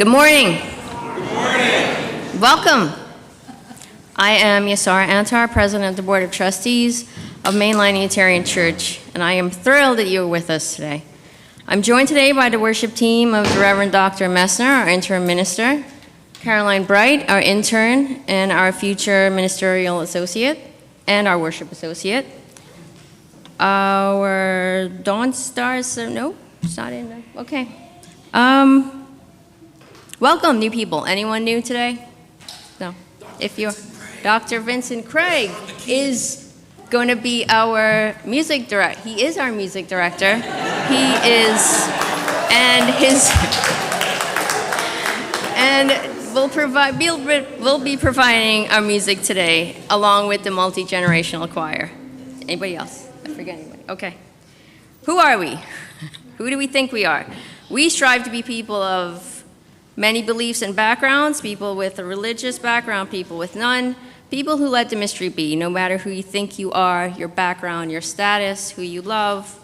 Good morning. Good morning. Welcome. I am Yasara Antar, President of the Board of Trustees of Mainline Unitarian Church, and I am thrilled that you are with us today. I'm joined today by the worship team of the Reverend Dr. Messner, our interim minister, Caroline Bright, our intern, and our future ministerial associate, and our worship associate. Our Dawn Stars, no, it's not in there. Okay. Welcome, new people. Anyone new today? No. If you're Dr. Vincent Craig is going to be our music director. He is our music director. He is, we'll be providing our music today along with the multi-generational choir. Anybody else? I forget anybody. Okay. Who are we? Who do we think we are? We strive to be people of many beliefs and backgrounds, people with a religious background, people with none, people who let the mystery be. No matter who you think you are, your background, your status, who you love,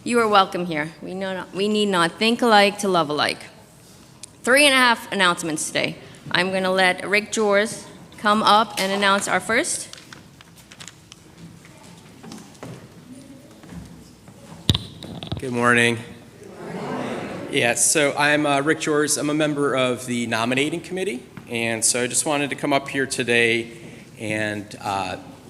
you are welcome here. We need not think alike to love alike. 3.5 announcements today. I'm going to let Rick Jors come up and announce our first. Good morning. Yes, so I'm Rick Jors. I'm a member of the nominating committee, and so I just wanted to come up here today and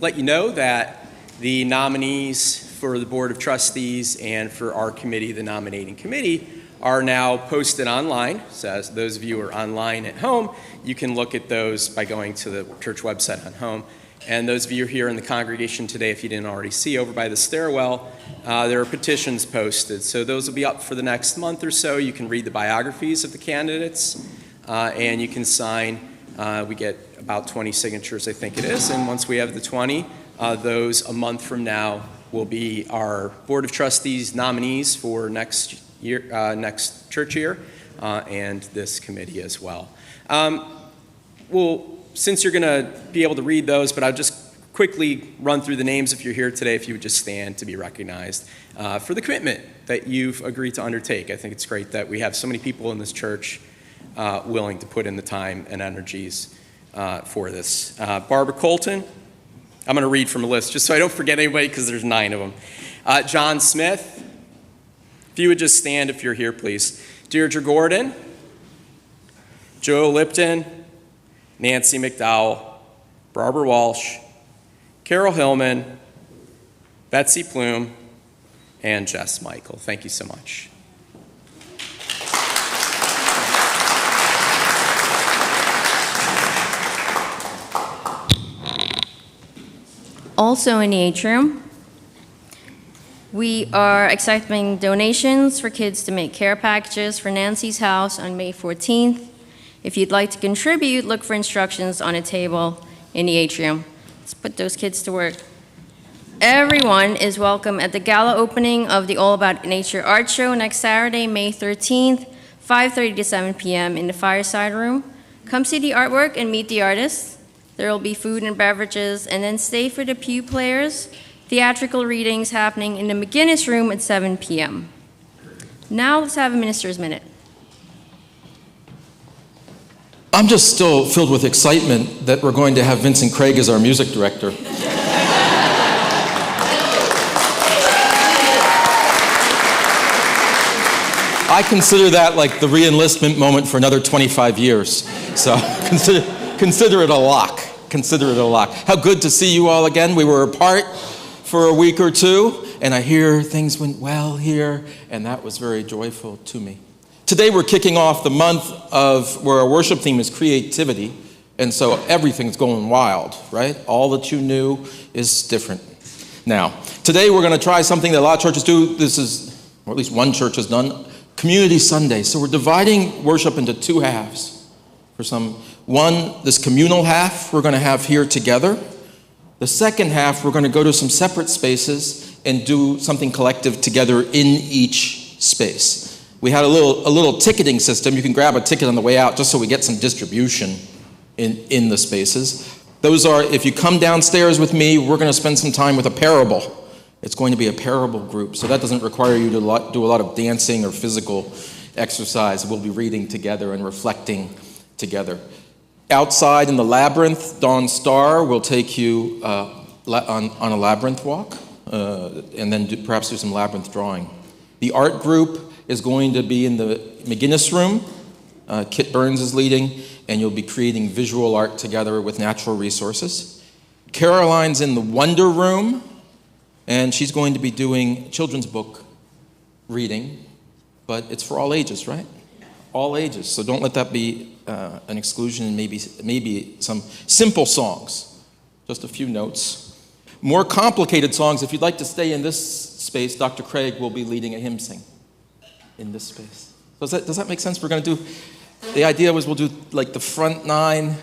let you know that the nominees for the Board of Trustees and for our committee, the nominating committee, are now posted online. So as those of you who are online at home, you can look at those by going to the church website on home. And those of you here in the congregation today, if you didn't already see over by the stairwell, there are petitions posted. So those will be up for the next month or so. You can read the biographies of the candidates, and you can sign. We get about 20 signatures, I think it is. And once we have the 20, those a month from now will be our Board of Trustees nominees for next year, next church year, and this committee as well. Since you're going to be able to read those, but I'll just quickly run through the names if you're here today, if you would just stand to be recognized for the commitment that you've agreed to undertake. I think it's great that we have so many people in this church willing to put in the time and energies for this. Barbara Colton, I'm going to read from a list just so I don't forget anybody because there's 9 of them. John Smith, if you would just stand if you're here, please. Deirdre Gordon, Joe Lipton, Nancy McDowell, Barbara Walsh, Carol Hillman, Betsy Plume, and Jess Michael. Thank you so much. Also in the atrium, we are accepting donations for kids to make care packages for Nancy's house on May 14th. If you'd like to contribute, look for instructions on a table in the atrium. Let's put those kids to work. Everyone is welcome at the gala opening of the All About Nature Art Show next Saturday, May 13th, 5:30 to 7 p.m. in the Fireside Room. Come see the artwork and meet the artists. There will be food and beverages, and then stay for the pew players. Theatrical readings happening in the McGinnis Room at 7 p.m. Now let's have a minister's minute. I'm just still filled with excitement that we're going to have Vincent Craig as our music director. I consider that like the re-enlistment moment for another 25 years. So consider it a lock. Consider it a lock. How good to see you all again. We were apart for a week or two, and I hear things went well here, and that was very joyful to me. Today we're kicking off the month where our worship theme is creativity, and so everything's going wild, right? All that you knew is different. Now, today we're going to try something that a lot of churches do. This is, or at least one church has done, Community Sunday. So we're dividing worship into 2 halves. This communal half we're going to have here together. The second half we're going to go to some separate spaces and do something collective together in each space. We had a little ticketing system. You can grab a ticket on the way out just so we get some distribution in the spaces. Those are, if you come downstairs with me, we're going to spend some time with a parable. It's going to be a parable group, so that doesn't require you to do a lot of dancing or physical exercise. We'll be reading together and reflecting together. Outside in the labyrinth, Dawn Star will take you on a labyrinth walk, and then perhaps do some labyrinth drawing. The art group is going to be in the McGinnis room. Kit Burns is leading, and you'll be creating visual art together with natural resources. Caroline's in the Wonder Room, and she's going to be doing children's book reading, but it's for all ages, right? All ages, so don't let that be an exclusion, and maybe some simple songs, just a few notes. More complicated songs, if you'd like to stay in this space, Dr. Craig will be leading a hymn sing in this space. Does that make sense? The idea was we'll do like the front 9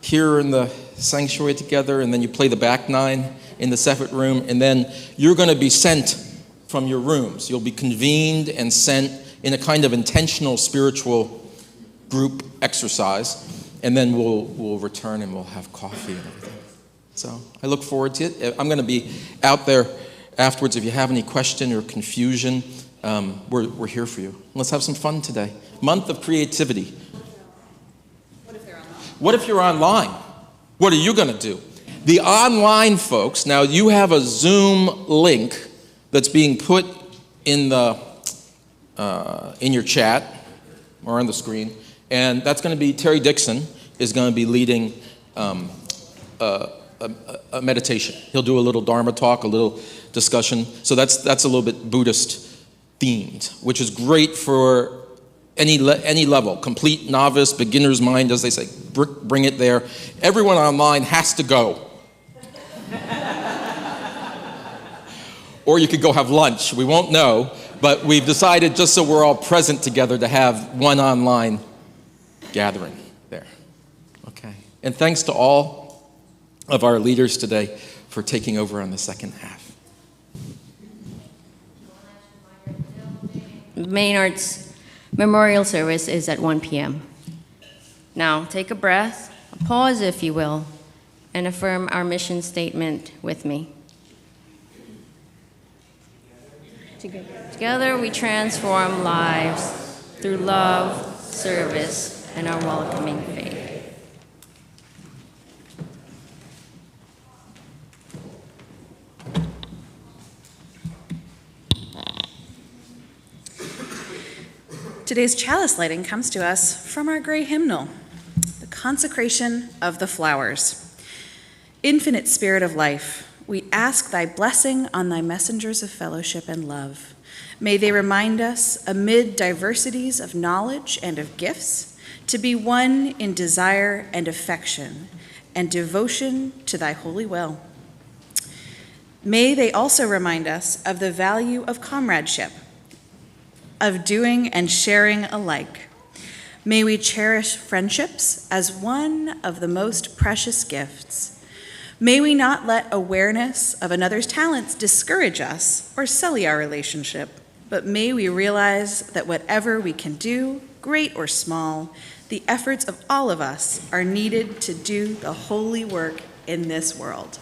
here in the sanctuary together, and then you play the back 9 in the separate room, and then you're going to be sent from your rooms. You'll be convened and sent in a kind of intentional spiritual group exercise, and then we'll return and we'll have coffee and everything. So I look forward to it. I'm going to be out there afterwards. If you have any question or confusion, we're here for you. Let's have some fun today. Month of creativity. What if you're online? What are you going to do? The online folks, now you have a Zoom link that's being put in your chat or on the screen, and that's going to be Terry Dixon is going to be leading a meditation. He'll do a little Dharma talk, a little discussion. So that's a little bit Buddhist themed, which is great for any level, complete novice, beginner's mind, as they say. Bring it there. Everyone online has to go. Or you could go have lunch. We won't know, but we've decided, just so we're all present together, to have one online gathering there. Okay. And thanks to all of our leaders today for taking over on the second half. Maynard's memorial service is at 1 p.m. Now, take a breath, a pause if you will, and affirm our mission statement with me. Together we transform lives through love, service, and our welcoming faith. Today's chalice lighting comes to us from our gray hymnal, the consecration of the flowers. Infinite Spirit of life, we ask thy blessing on thy messengers of fellowship and love. May they remind us, amid diversities of knowledge and of gifts, to be one in desire and affection and devotion to thy holy will. May they also remind us of the value of comradeship, of doing and sharing alike. May we cherish friendships as one of the most precious gifts. May we not let awareness of another's talents discourage us or sully our relationship, but may we realize that whatever we can do, great or small, the efforts of all of us are needed to do the holy work in this world.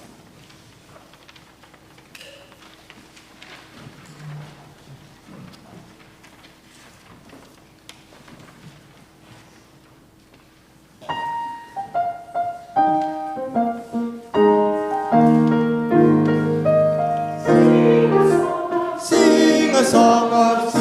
Sing a song of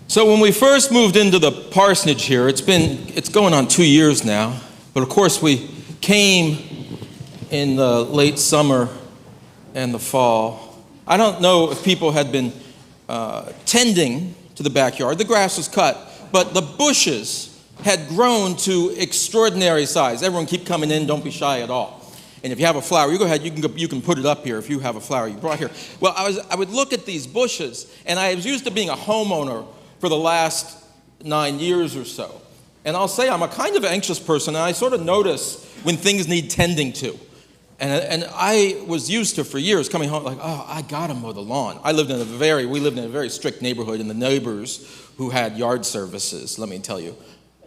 So when we first moved into the parsonage here, it's going on 2 years now, but of course we came in the late summer and the fall. I don't know if people had been tending to the backyard. The grass was cut, but the bushes had grown to extraordinary size. Everyone keep coming in, don't be shy at all. And if you have a flower, you go ahead, you can put it up here if you have a flower you brought here. Well, I would look at these bushes, and I was used to being a homeowner for the last 9 years or so. And I'll say I'm a kind of anxious person, and I sort of notice when things need tending to. And I was used to, for years, coming home like, oh, I gotta mow the lawn. We lived in a very strict neighborhood, and the neighbors who had yard services, let me tell you,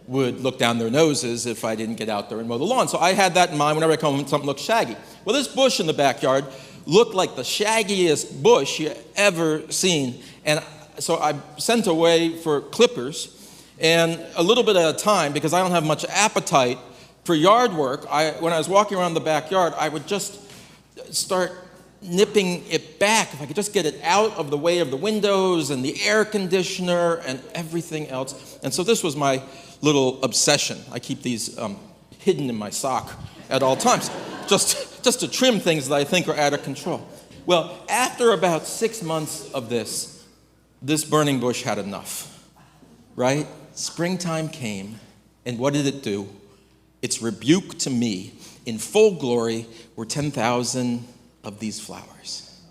would look down their noses if I didn't get out there and mow the lawn. So I had that in mind whenever I come home, something looked shaggy. Well, this bush in the backyard looked like the shaggiest bush you ever seen. And so I sent away for clippers, and a little bit at a time, because I don't have much appetite for yard work, when I was walking around the backyard, I would just start nipping it back. If I could just get it out of the way of the windows and the air conditioner and everything else. And so this was my little obsession. I keep these hidden in my sock at all times, just to trim things that I think are out of control. Well, after about 6 months of this burning bush had enough, right? Springtime came, and what did it do? Its rebuke to me, in full glory, were 10,000 of these flowers.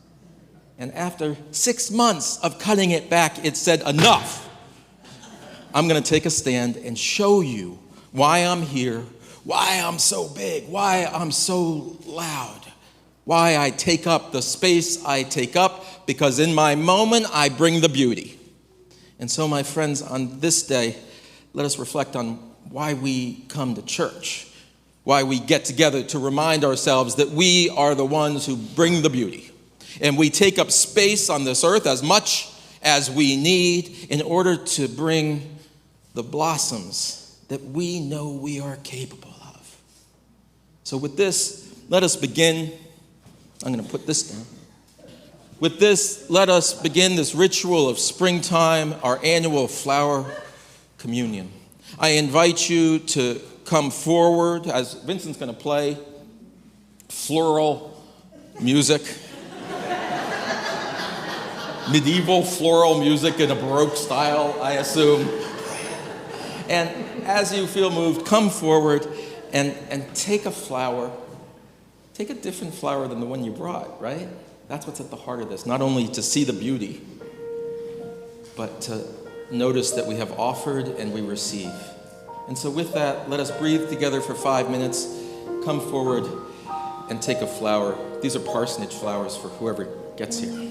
And after 6 months of cutting it back, it said, enough. I'm going to take a stand and show you why I'm here, why I'm so big, why I'm so loud, why I take up the space I take up, because in my moment, I bring the beauty. And so, my friends, on this day, let us reflect on why we come to church, why we get together to remind ourselves that we are the ones who bring the beauty. And we take up space on this earth as much as we need in order to bring the blossoms that we know we are capable of. So with this, let us begin. I'm going to put this down. With this, let us begin this ritual of springtime, our annual flower communion. I invite you to come forward as Vincent's going to play floral music. Medieval floral music in a Baroque style, I assume. And as you feel moved, come forward and take a flower. Take a different flower than the one you brought, right? That's what's at the heart of this. Not only to see the beauty, but to notice that we have offered and we receive. And so with that, let us breathe together for 5 minutes, come forward and take a flower. These are parsonage flowers for whoever gets here.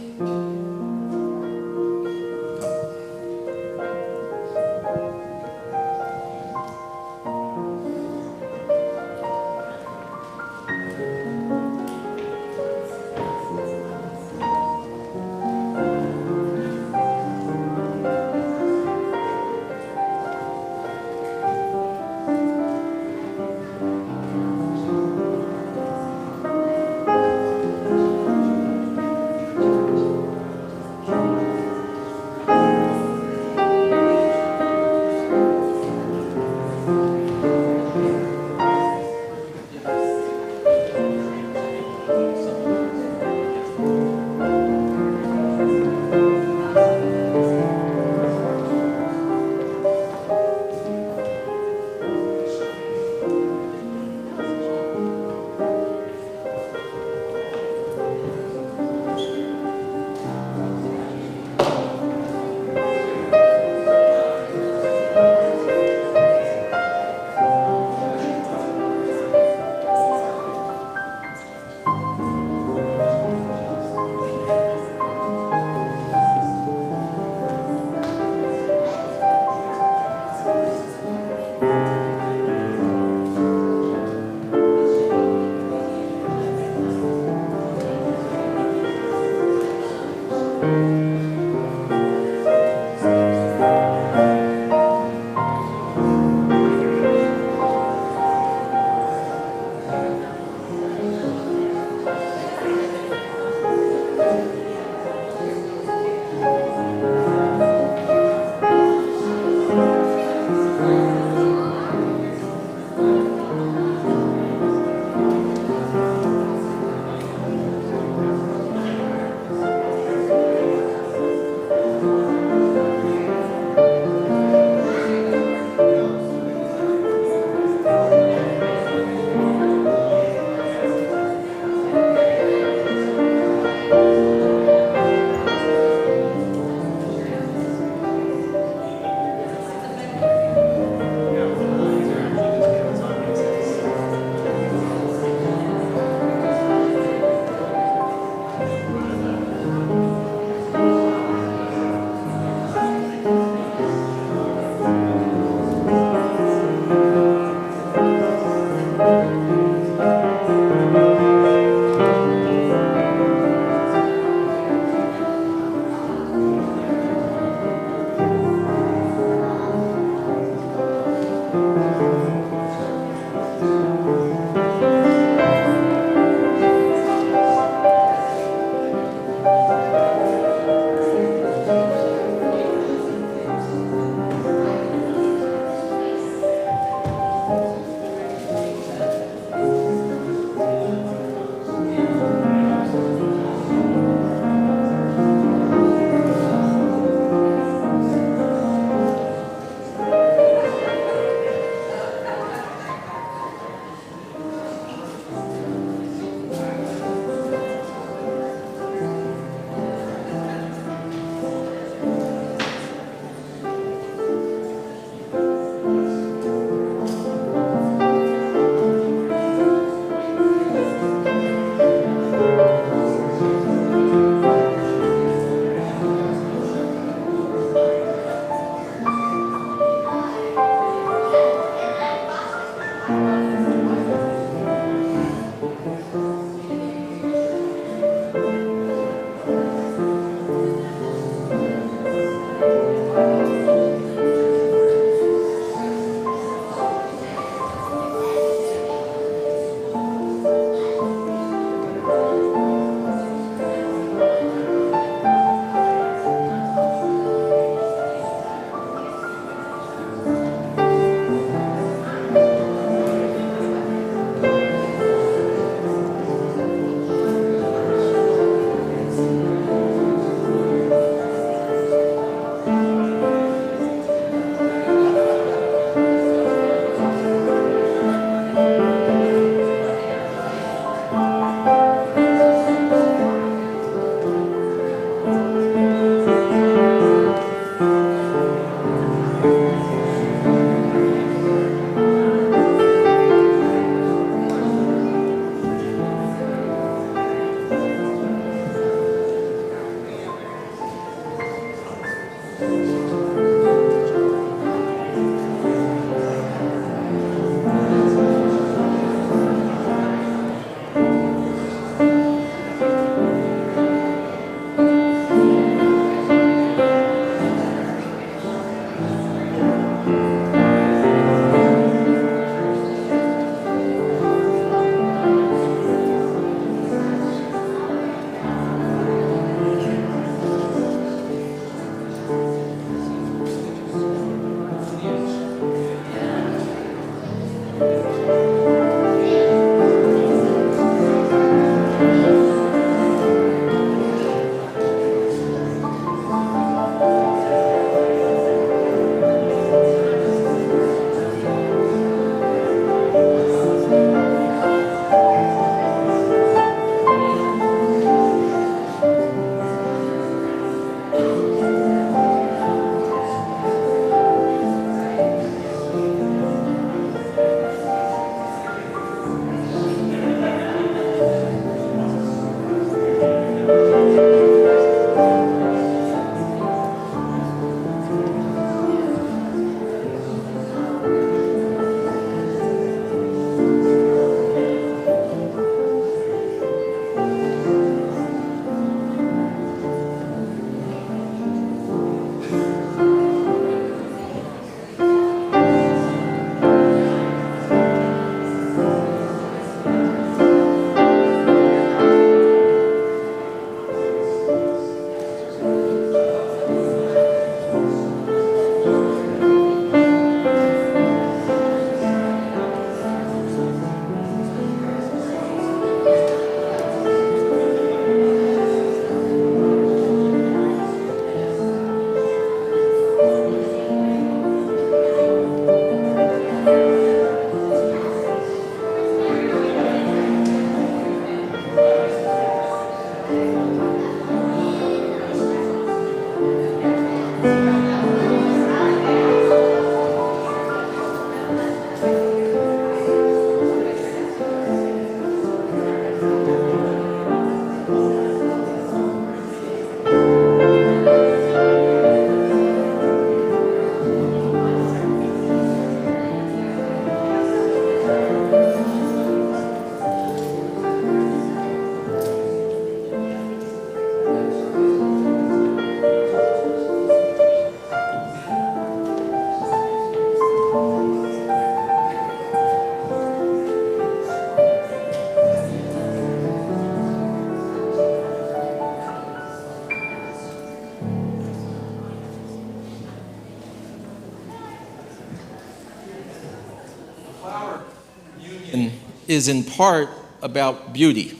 is in part about beauty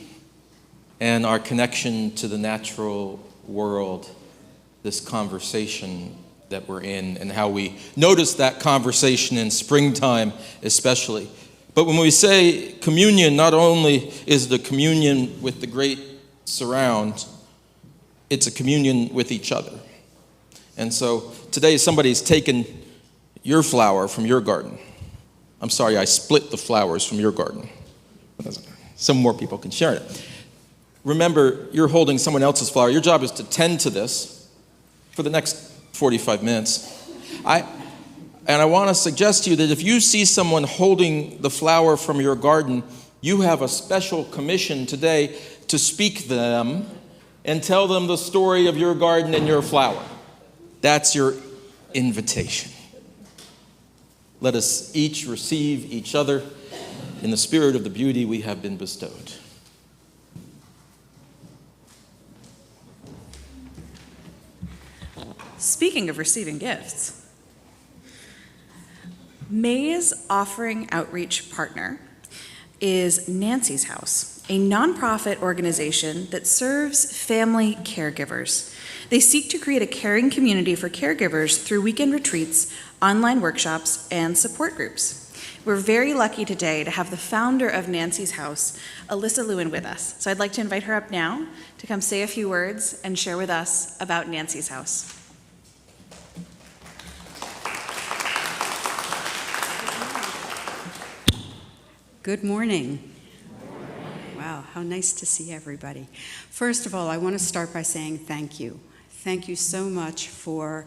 and our connection to the natural world, this conversation that we're in, and how we notice that conversation in springtime especially. But when we say communion, not only is the communion with the great surround, it's a communion with each other. And so today somebody's taken your flower from your garden. I'm sorry, I split the flowers from your garden. Some more people can share it. Remember, you're holding someone else's flower. Your job is to tend to this for the next 45 minutes. And I want to suggest to you that if you see someone holding the flower from your garden, you have a special commission today to speak to them and tell them the story of your garden and your flower. That's your invitation. Let us each receive each other in the spirit of the beauty we have been bestowed. Speaking of receiving gifts, May's offering outreach partner is Nancy's House, a nonprofit organization that serves family caregivers. They seek to create a caring community for caregivers through weekend retreats, online workshops, and support groups. We're very lucky today to have the founder of Nancy's House, Alyssa Lewin, with us. So I'd like to invite her up now to come say a few words and share with us about Nancy's House. Good morning. Wow, how nice to see everybody. First of all, I want to start by saying thank you. Thank you so much for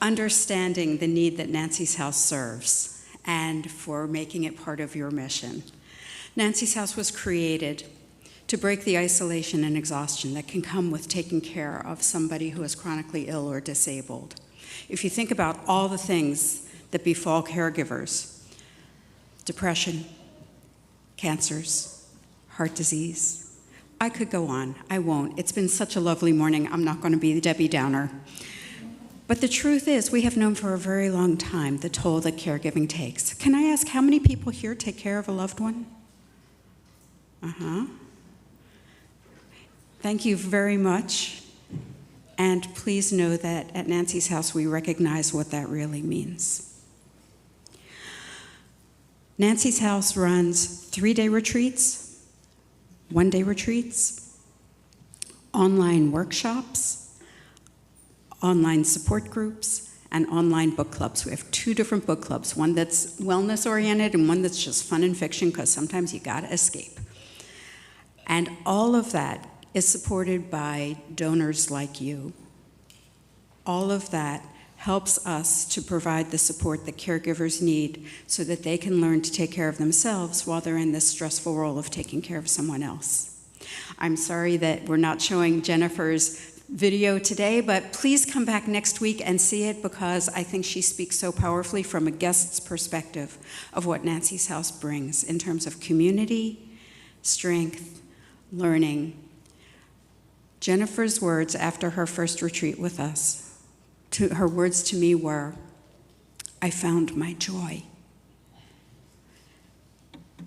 understanding the need that Nancy's House serves and for making it part of your mission. Nancy's House was created to break the isolation and exhaustion that can come with taking care of somebody who is chronically ill or disabled. If you think about all the things that befall caregivers, depression, cancers, heart disease. I could go on. I won't. It's been such a lovely morning. I'm not going to be the Debbie Downer. But the truth is, we have known for a very long time the toll that caregiving takes. Can I ask how many people here take care of a loved one? Thank you very much. And please know that at Nancy's House, we recognize what that really means. Nancy's House runs 3-day retreats, 1-day retreats, online workshops, online support groups, and online book clubs. We have 2 different book clubs, one that's wellness-oriented and one that's just fun and fiction, because sometimes you gotta escape. And all of that is supported by donors like you. All of that helps us to provide the support that caregivers need so that they can learn to take care of themselves while they're in this stressful role of taking care of someone else. I'm sorry that we're not showing Jennifer's video today, but please come back next week and see it, because I think she speaks so powerfully from a guest's perspective of what Nancy's House brings in terms of community, strength, learning. Jennifer's words after her first retreat with us, her words to me were, I found my joy.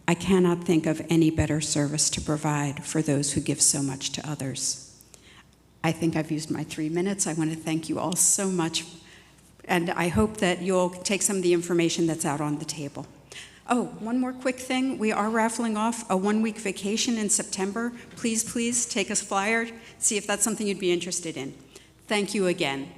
I cannot think of any better service to provide for those who give so much to others. I think I've used my 3 minutes. I want to thank you all so much, and I hope that you'll take some of the information that's out on the table. Oh, one more quick thing. We are raffling off a 1-week vacation in September. Please take a flyer, see if that's something you'd be interested in. Thank you again.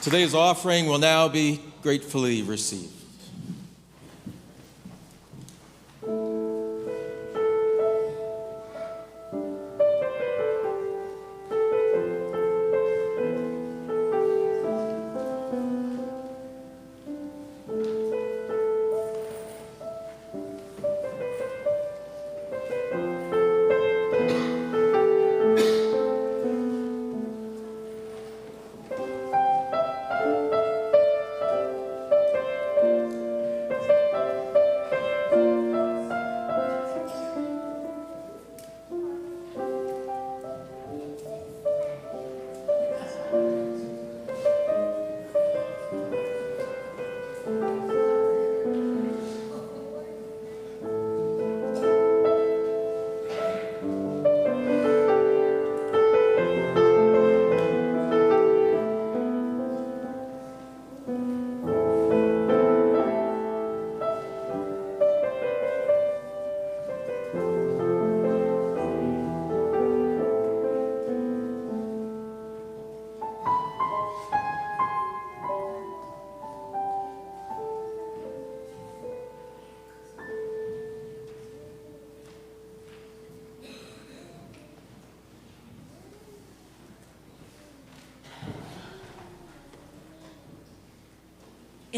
Today's offering will now be gratefully received.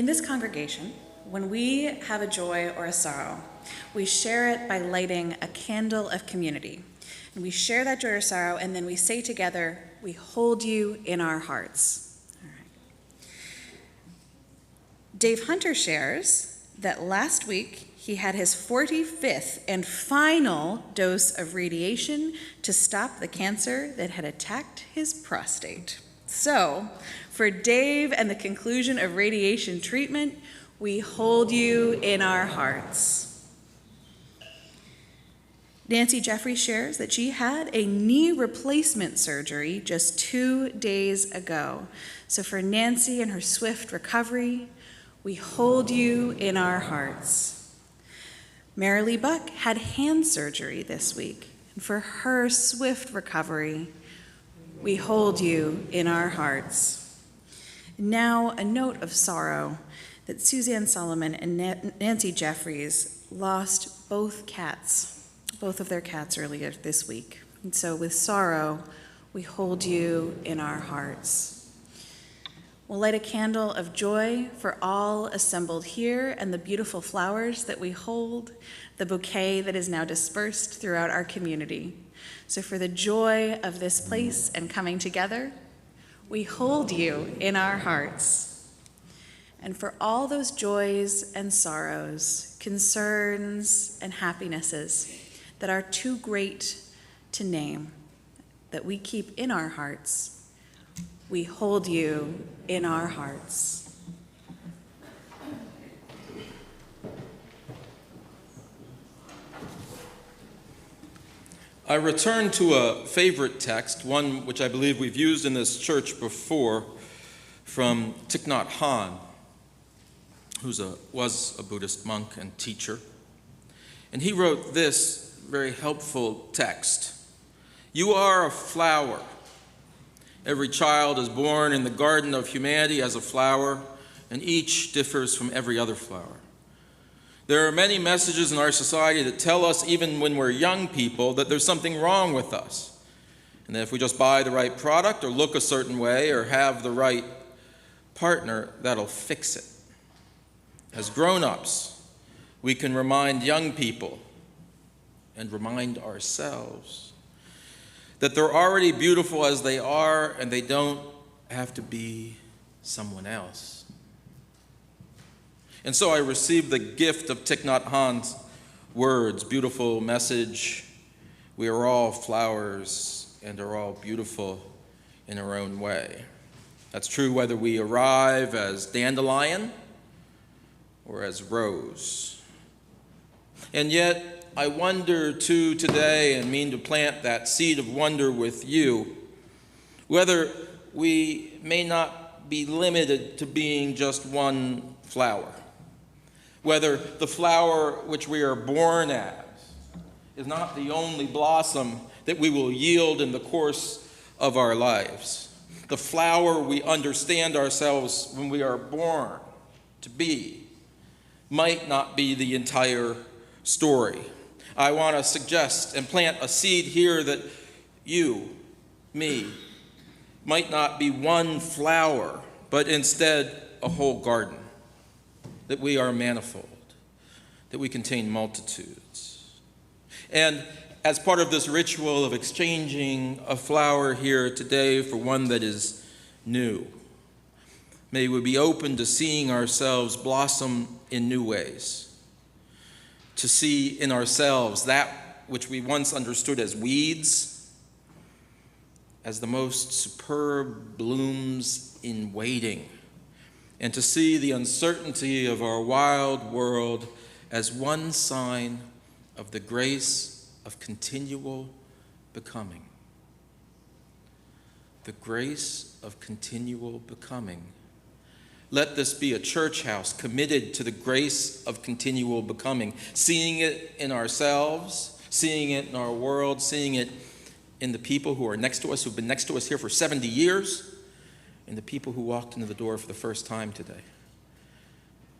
In this congregation, when we have a joy or a sorrow, we share it by lighting a candle of community. And we share that joy or sorrow, and then we say together, we hold you in our hearts. All right. Dave Hunter shares that last week he had his 45th and final dose of radiation to stop the cancer that had attacked his prostate. So, for Dave and the conclusion of radiation treatment, we hold you in our hearts. Nancy Jeffries shares that she had a knee replacement surgery just 2 days ago. So for Nancy and her swift recovery, we hold you in our hearts. Marilee Buck had hand surgery this week. And for her swift recovery, we hold you in our hearts. Now, a note of sorrow that Suzanne Solomon and Nancy Jeffries lost both of their cats earlier this week. And so with sorrow, we hold you in our hearts. We'll light a candle of joy for all assembled here and the beautiful flowers that we hold, the bouquet that is now dispersed throughout our community. So for the joy of this place and coming together, we hold you in our hearts. And for all those joys and sorrows, concerns and happinesses that are too great to name, that we keep in our hearts, we hold you in our hearts. I return to a favorite text, one which I believe we've used in this church before, from Thich Nhat Hanh, who was a Buddhist monk and teacher. And he wrote this very helpful text. You are a flower. Every child is born in the garden of humanity as a flower, and each differs from every other flower. There are many messages in our society that tell us, even when we're young people, that there's something wrong with us, and that if we just buy the right product or look a certain way or have the right partner, that'll fix it. As grown-ups, we can remind young people and remind ourselves that they're already beautiful as they are, and they don't have to be someone else. And so I received the gift of Thich Nhat Hanh's words, beautiful message. We are all flowers and are all beautiful in our own way. That's true whether we arrive as dandelion or as rose. And yet, I wonder too today, and mean to plant that seed of wonder with you, whether we may not be limited to being just one flower. Whether the flower which we are born as is not the only blossom that we will yield in the course of our lives. The flower we understand ourselves when we are born to be might not be the entire story. I want to suggest and plant a seed here that you, me, might not be one flower, but instead a whole garden. That we are manifold, that we contain multitudes. And as part of this ritual of exchanging a flower here today for one that is new, may we be open to seeing ourselves blossom in new ways. To see in ourselves that which we once understood as weeds, as the most superb blooms in waiting, and to see the uncertainty of our wild world as one sign of the grace of continual becoming. The grace of continual becoming. Let this be a church house committed to the grace of continual becoming, seeing it in ourselves, seeing it in our world, seeing it in the people who are next to us, who've been next to us here for 70 years, and the people who walked into the door for the first time today.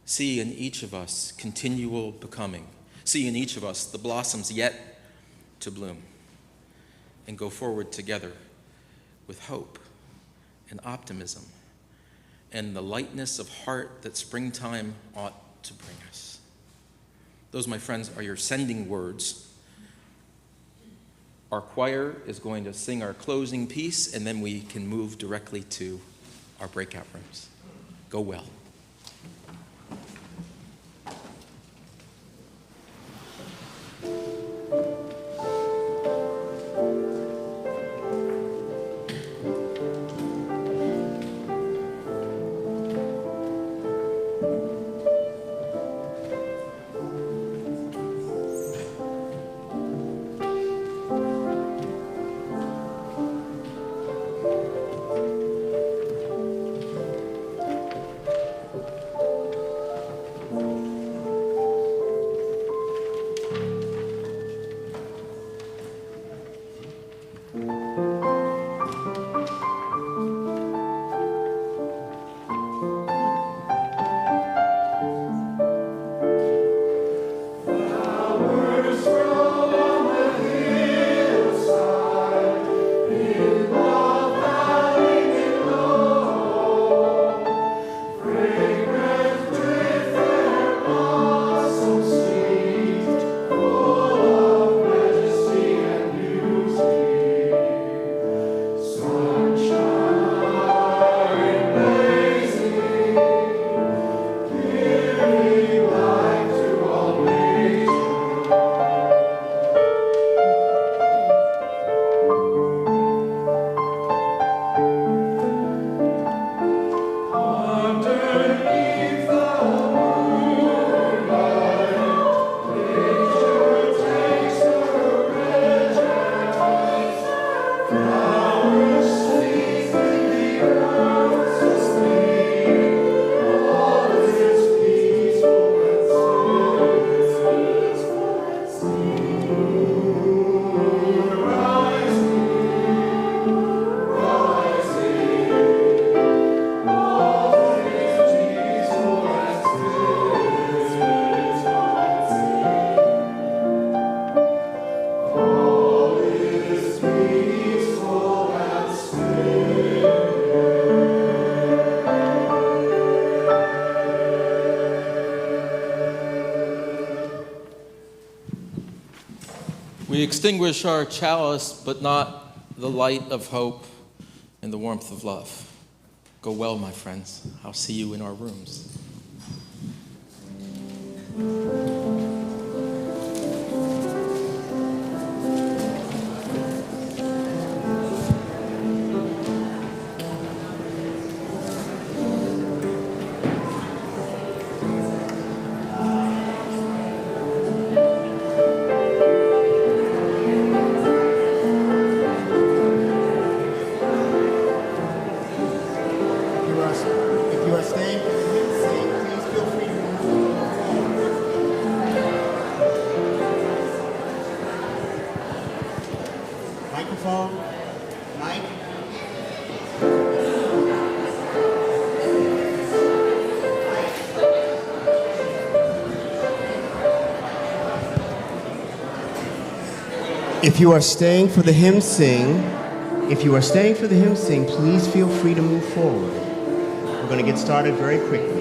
See in each of us continual becoming. See in each of us the blossoms yet to bloom, and go forward together with hope and optimism and the lightness of heart that springtime ought to bring us. Those, my friends, are your sending words. Our choir is going to sing our closing piece, and then we can move directly to our breakout rooms. Go well. We extinguish our chalice, but not the light of hope and the warmth of love. Go well, my friends. I'll see you in our rooms. If you are staying for the hymn sing, please feel free to move forward. Microphone, mic. If you are staying for the hymn sing, please feel free to move forward. We're going to get started very quickly.